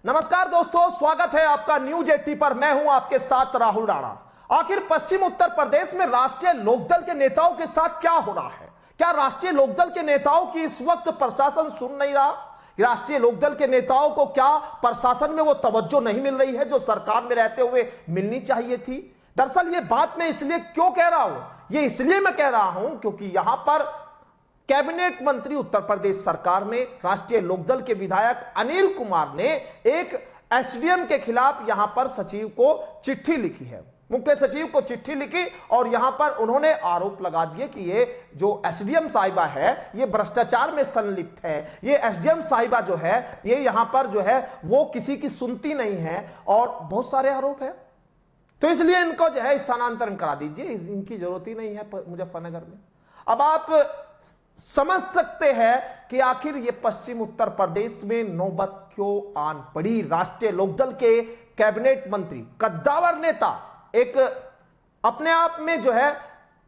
नमस्कार दोस्तों, स्वागत है आपका न्यूज 80 पर। मैं हूं आपके साथ राहुल राणा। आखिर पश्चिम उत्तर प्रदेश में राष्ट्रीय लोकदल के नेताओं के साथ क्या हो रहा है? क्या राष्ट्रीय लोकदल के नेताओं की इस वक्त प्रशासन सुन नहीं रहा? राष्ट्रीय लोकदल के नेताओं को क्या प्रशासन में वो तवज्जो नहीं मिल रही है जो सरकार में रहते हुए मिलनी चाहिए थी? दरअसल ये बात मैं इसलिए क्यों कह रहा हूं, ये इसलिए मैं कह रहा हूं क्योंकि यहां पर कैबिनेट मंत्री उत्तर प्रदेश सरकार में राष्ट्रीय लोकदल के विधायक अनिल कुमार ने एक एसडीएम के खिलाफ यहां पर सचिव को चिट्ठी लिखी है, मुख्य सचिव को चिट्ठी लिखी और यहां पर उन्होंने आरोप लगा दिए कि ये जो एसडीएम साहिबा है ये भ्रष्टाचार में संलिप्त है। ये एसडीएम साहिबा जो है ये यहां पर जो है वो किसी की सुनती नहीं है और बहुत सारे आरोप है। तो इसलिए इनको जो है स्थानांतरण करा दीजिए, इनकी जरूरत ही नहीं है मुजफ्फरनगर में। अब आप समझ सकते हैं कि आखिर ये पश्चिम उत्तर प्रदेश में नौबत क्यों आन पड़ी। राष्ट्रीय लोकदल के कैबिनेट मंत्री, कद्दावर नेता, एक अपने आप में जो है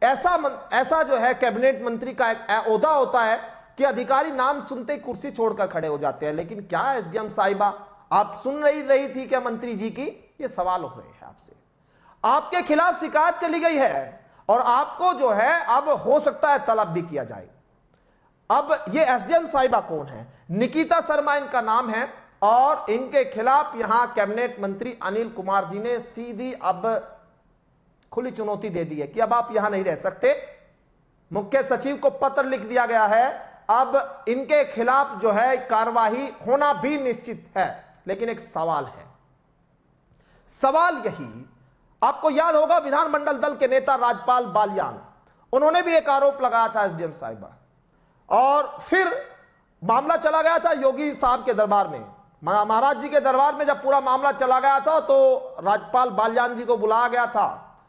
ऐसा जो है कैबिनेट मंत्री का एक ओहदा होता है कि अधिकारी नाम सुनते ही कुर्सी छोड़कर खड़े हो जाते हैं। लेकिन क्या एसडीएम साहिबा आप सुन रही थी क्या मंत्री जी की? ये सवाल हो रहे हैं आपसे। आपके खिलाफ शिकायत चली गई है और आपको जो है अब हो सकता है तलब भी किया जाए। अब ये एसडीएम साहिबा कौन है? निकिता शर्मा इनका नाम है और इनके खिलाफ यहां कैबिनेट मंत्री अनिल कुमार जी ने सीधी अब खुली चुनौती दे दी है कि अब आप यहां नहीं रह सकते। मुख्य सचिव को पत्र लिख दिया गया है, अब इनके खिलाफ जो है कार्यवाही होना भी निश्चित है। लेकिन एक सवाल है, सवाल यही, आपको याद होगा विधानमंडल दल के नेता राजपाल बालियान, उन्होंने भी एक आरोप लगाया था एसडीएम साहिबा और फिर मामला चला गया था योगी साहब के दरबार में, महाराज जी के दरबार में। जब पूरा मामला चला गया था तो राजपाल बालियान जी को बुलाया गया था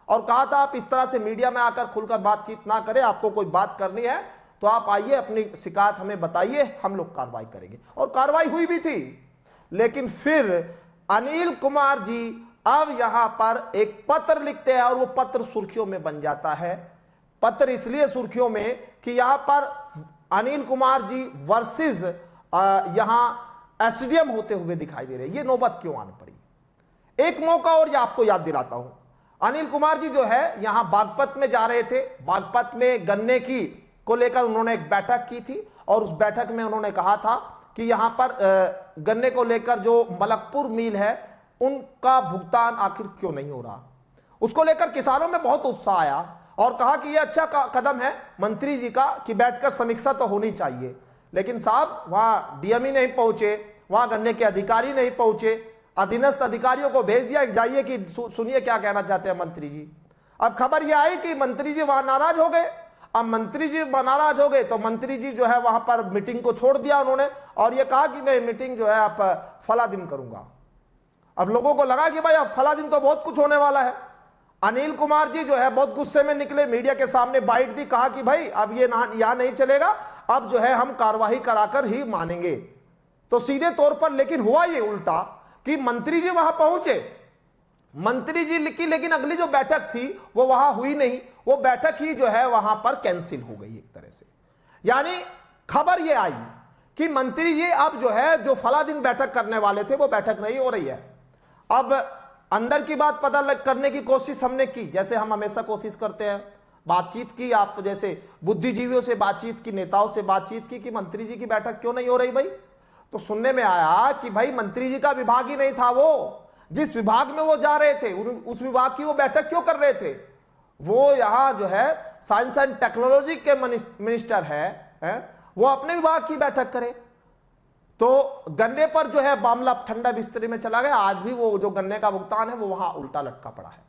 और कहा था आप इस तरह से मीडिया में आकर खुलकर बातचीत ना करें, आपको कोई बात करनी है तो आप आइए, अपनी शिकायत हमें बताइए, हम लोग कार्रवाई करेंगे। और कार्रवाई हुई भी थी। लेकिन फिर अनिल कुमार जी अब यहां पर एक पत्र लिखते हैं और वो पत्र सुर्खियों में बन जाता है। पत्र इसलिए सुर्खियों में कि यहां पर अनिल कुमार जी वर्सेस यहां एसडीएम होते हुए दिखाई दे रहे हैं। ये नौबत क्यों आने पड़ी? एक मौका और ये आपको याद दिलाता हूं। अनिल कुमार जी जो है यहां बागपत में जा रहे थे, बागपत में गन्ने की को लेकर उन्होंने एक बैठक की थी और उस बैठक में उन्होंने कहा था कि यहां पर गन्ने को लेकर जो मलकपुर मिल है उनका भुगतान आखिर क्यों नहीं हो रहा। उसको लेकर किसानों में बहुत उत्साह आया और कहा कि यह अच्छा कदम है मंत्री जी का कि बैठकर समीक्षा तो होनी चाहिए। लेकिन साहब वहां डीएम ही नहीं पहुंचे, वहां गन्ने के अधिकारी नहीं पहुंचे, अधीनस्थ अधिकारियों को भेज दिया जाइए कि सुनिए क्या कहना चाहते हैं मंत्री जी। अब खबर यह आई कि मंत्री जी वहां नाराज हो गए। अब मंत्री जी नाराज हो गए तो मंत्री जी जो है वहां पर मीटिंग को छोड़ दिया उन्होंने और यह कहा कि मैं मीटिंग जो है आप फला दिन करूंगा। अब लोगों को लगा कि भाई अब फला दिन तो बहुत कुछ होने वाला है। अनिल कुमार जी जो है बहुत गुस्से में निकले, मीडिया के सामने बाइट दी, कहा कि भाई अब ये यहां नहीं चलेगा, अब जो है हम कार्यवाही कराकर ही मानेंगे। तो सीधे तौर पर लेकिन हुआ ये उल्टा कि मंत्री जी वहां पहुंचे, मंत्री जी की लेकिन अगली जो बैठक थी वो वहां हुई नहीं। वो बैठक ही जो है वहां पर कैंसिल हो गई एक तरह से। यानी खबर ये आई कि मंत्री जी अब जो है जो फला दिन बैठक करने वाले थे वो बैठक नहीं हो रही है। अब अंदर की बात पता करने की कोशिश हमने की, जैसे हम हमेशा कोशिश करते हैं, बातचीत की, आप जैसे बुद्धिजीवियों से बातचीत की, नेताओं से बातचीत की कि मंत्री जी की बैठक क्यों नहीं हो रही भाई। तो सुनने में आया कि भाई मंत्री जी का विभाग ही नहीं था, वो जिस विभाग में वो जा रहे थे उस विभाग की वो बैठक क्यों कर रहे थे। वो यहां जो है साइंस एंड टेक्नोलॉजी के मिनिस्टर है वो अपने विभाग की बैठक करे। तो गन्ने पर जो है मामला ठंडा बिस्तरे में चला गया। आज भी वो जो गन्ने का भुगतान है वो वहां उल्टा लटका पड़ा है।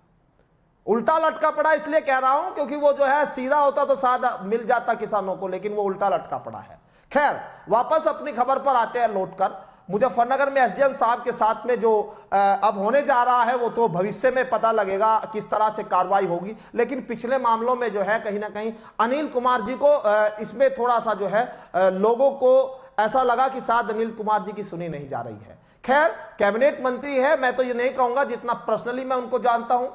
उल्टा लटका पड़ा इसलिए कह रहा हूं क्योंकि वो जो है सीधा होता तो सादा मिल जाता किसानों को, लेकिन वो उल्टा लटका पड़ा है। खैर वापस अपनी खबर पर आते हैं लौटकर। मुजफ्फरनगर में एसडीएम साहब के साथ में जो अब होने जा रहा है वो तो भविष्य में पता लगेगा किस तरह से कार्रवाई होगी। लेकिन पिछले मामलों में जो है कहीं ना कहीं अनिल कुमार जी को इसमें थोड़ा सा जो है लोगों को ऐसा लगा कि शायद अनिल कुमार जी की सुनी नहीं जा रही है। खैर कैबिनेट मंत्री है, मैं तो ये नहीं कहूंगा, जितना पर्सनली मैं उनको जानता हूं,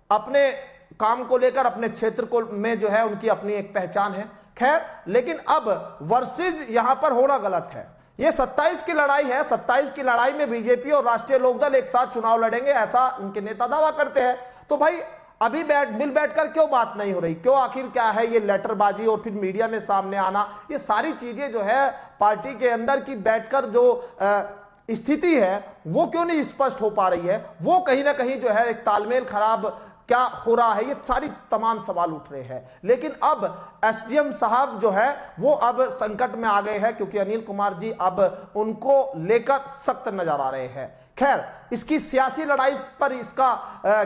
अपने काम को लेकर अपने क्षेत्र को में जो है उनकी अपनी एक पहचान है। खैर लेकिन अब वर्सेस यहां पर होना गलत है ये 27 की लड़ाई है। 27 की लड़ाई में बीजेपी और राष्ट्रीय लोकदल एक साथ चुनाव लड़ेंगे, ऐसा उनके नेता दावा करते हैं। तो भाई अभी मिल बैठकर क्यों बात नहीं हो रही? क्यों? आखिर क्या है ये लेटरबाजी और फिर मीडिया में सामने आना? ये सारी चीजें जो है पार्टी के अंदर की बैठकर जो स्थिति है वो क्यों नहीं स्पष्ट हो पा रही है? वो कहीं ना कहीं जो है एक तालमेल खराब क्या हो रहा है, ये सारी तमाम सवाल उठ रहे हैं। लेकिन अब एसडीएम साहब जो है वो अब संकट में आ गए हैं, क्योंकि अनिल कुमार जी अब उनको लेकर सख्त नजर आ रहे हैं। खैर, इसकी सियासी लड़ाई पर इसका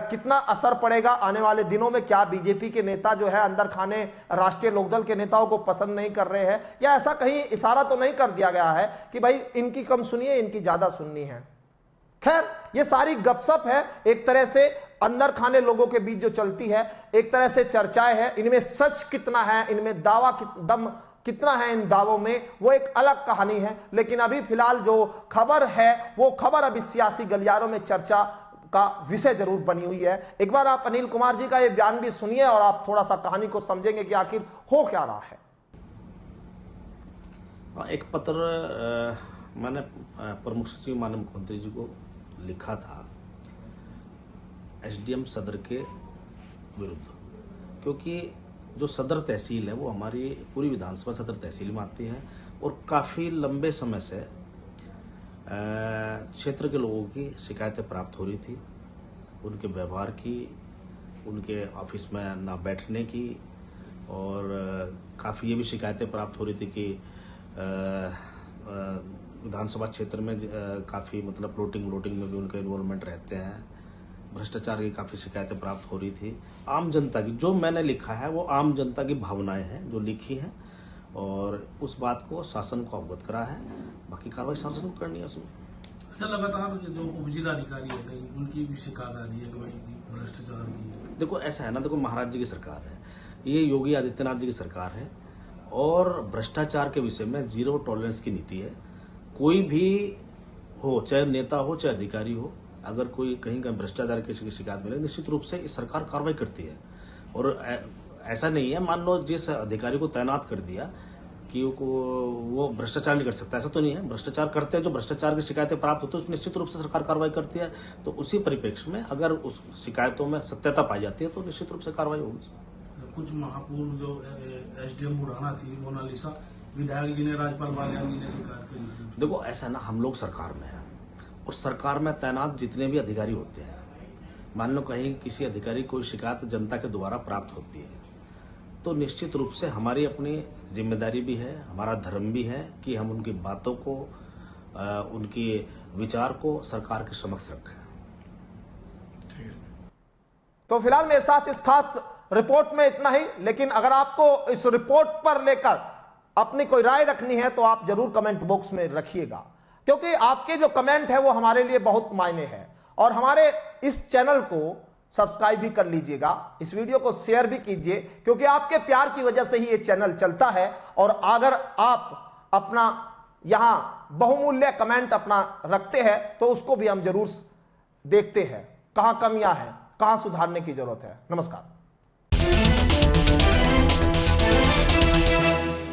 कितना असर पड़ेगा आने वाले दिनों में? क्या बीजेपी के नेता जो है अंदर खाने राष्ट्रीय लोकदल के नेताओं को पसंद नहीं कर रहे हैं, या ऐसा कहीं इशारा तो नहीं कर दिया गया है कि भाई इनकी कम सुनिए, इनकी ज्यादा सुननी है? खैर, ये सारी गपशप है, एक तरह से अंदर खाने लोगों के बीच जो चलती है, एक तरह से चर्चाएं हैं। इनमें सच कितना है, इनमें दम कितना है, इन दावों में, वो एक अलग कहानी है। लेकिन अभी फिलहाल जो खबर है वो खबर अभी सियासी गलियारों में चर्चा का विषय जरूर बनी हुई है। एक बार आप अनिल कुमार जी का ये बयान भी सुनिए और आप थोड़ा सा कहानी को समझेंगे कि आखिर हो क्या रहा है। एक पत्र मैंने प्रमुख सचिव माननीय मुख्यमंत्री जी को लिखा था एसडीएम सदर के विरुद्ध, क्योंकि जो सदर तहसील है वो हमारी पूरी विधानसभा सदर तहसील में आती है और काफ़ी लंबे समय से क्षेत्र के लोगों की शिकायतें प्राप्त हो रही थी, उनके व्यवहार की, उनके ऑफिस में ना बैठने की, और काफ़ी ये भी शिकायतें प्राप्त हो रही थी कि विधानसभा क्षेत्र में काफ़ी मतलब वोटिंग में भी उनका इन्वॉल्वमेंट रहते हैं, भ्रष्टाचार की काफ़ी शिकायतें प्राप्त हो रही थी। आम जनता की, जो मैंने लिखा है वो आम जनता की भावनाएं हैं जो लिखी हैं, और उस बात को शासन को अवगत करा है। बाकी कार्रवाई शासन को करनी है उसमें। अच्छा, लगातार जो उपजिलाधिकारी है कहीं उनकी भी शिकायत आ रही है कि भाई भ्रष्टाचार की। देखो ऐसा है ना, देखो महाराज जी की सरकार है, ये योगी आदित्यनाथ जी की सरकार है, और भ्रष्टाचार के विषय में जीरो टॉलरेंस की नीति है। कोई भी हो, चाहे नेता हो चाहे अधिकारी हो, अगर कोई कहीं का भ्रष्टाचार की शिकायत मिले, निश्चित रूप से इस सरकार कार्रवाई करती है। और ऐसा नहीं है मान लो जिस अधिकारी को तैनात कर दिया कि वो भ्रष्टाचार नहीं कर सकता, ऐसा तो नहीं है। भ्रष्टाचार करते हैं, जो भ्रष्टाचार की शिकायतें प्राप्त होती है उसमें निश्चित रूप से सरकार कार्रवाई करती है। तो उसी परिप्रेक्ष्य में अगर उस शिकायतों में सत्यता पाई जाती है तो निश्चित रूप से कार्रवाई होगी। कुछ महापूर्व जो एसडीएम बुढ़ाना थी मोनालिसा, विधायक जी ने, राजपाल बालियान जी ने शिकायत की। देखो ऐसा है ना, हम लोग सरकार में है और सरकार में तैनात जितने भी अधिकारी होते हैं, मान लो कहीं किसी अधिकारी को शिकायत जनता के द्वारा प्राप्त होती है तो निश्चित रूप से हमारी अपनी जिम्मेदारी भी है, हमारा धर्म भी है कि हम उनकी बातों को, उनके विचार को सरकार के समक्ष रखें। तो फिलहाल मेरे साथ इस खास रिपोर्ट में इतना ही। लेकिन अगर आपको इस रिपोर्ट पर लेकर अपनी कोई राय रखनी है तो आप जरूर कमेंट बॉक्स में रखिएगा, क्योंकि आपके जो कमेंट है वो हमारे लिए बहुत मायने है। और हमारे इस चैनल को सब्सक्राइब भी कर लीजिएगा, इस वीडियो को शेयर भी कीजिए, क्योंकि आपके प्यार की वजह से ही ये चैनल चलता है। और अगर आप अपना यहां बहुमूल्य कमेंट अपना रखते हैं तो उसको भी हम जरूर देखते हैं, कहां कमियां हैं, कहां सुधारने की जरूरत है। नमस्कार।